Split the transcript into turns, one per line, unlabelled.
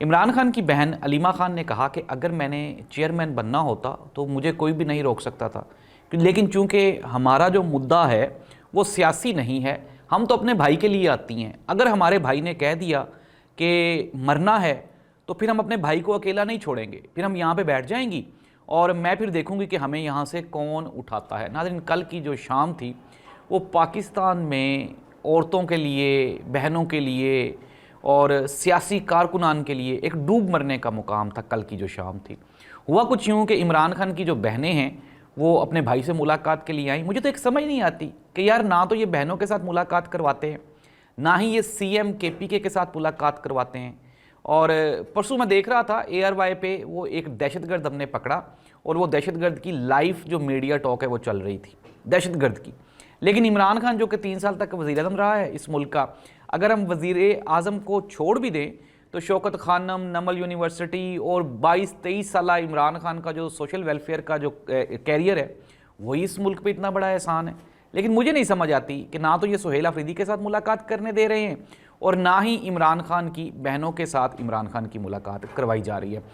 इमरान खान की बहन अलीमा खान ने कहा कि अगर मैंने चेयरमैन बनना होता तो मुझे कोई भी नहीं रोक सकता था, लेकिन चूंकि हमारा जो मुद्दा है वो सियासी नहीं है, हम तो अपने भाई के लिए आती हैं। अगर हमारे भाई ने कह दिया कि मरना है तो फिर हम अपने भाई को अकेला नहीं छोड़ेंगे, फिर हम यहाँ पे बैठ जाएंगी और मैं फिर देखूंगी कि हमें यहाँ से कौन उठाता है। नाज़रीन, कल की जो शाम थी वो पाकिस्तान में औरतों के लिए, बहनों के लिए और सियासी कारकुनान के लिए एक डूब मरने का मुकाम था। कल की जो शाम थी, हुआ कुछ यूँ कि इमरान खान की जो बहनें हैं वो अपने भाई से मुलाकात के लिए आई। मुझे तो एक समझ नहीं आती कि यार, ना तो ये बहनों के साथ मुलाकात करवाते हैं, ना ही ये सीएम केपीके के साथ मुलाकात करवाते हैं। और परसों मैं देख रहा था ARY पे वो एक दहशतगर्द हमने पकड़ा और वो दहशतगर्द की लाइव जो मीडिया टॉक है वो चल रही थी दहशतगर्द की। लेकिन इमरान खान जो कि 3 साल तक वज़ीर आज़म रहा है इस मुल्क का, अगर हम वज़ीर आज़म को छोड़ भी दें तो शौकत खानम, नमल यूनिवर्सिटी और 22-23 साल इमरान खान का जो सोशल वेलफेयर का जो कैरियर है वही इस मुल्क पे इतना बड़ा एहसान है। लेकिन मुझे नहीं समझ आती कि ना तो ये सुहेल अफरीदी के साथ मुलाकात करने दे रहे हैं और ना ही इमरान खान की बहनों के साथ इमरान खान की मुलाकात करवाई जा रही है।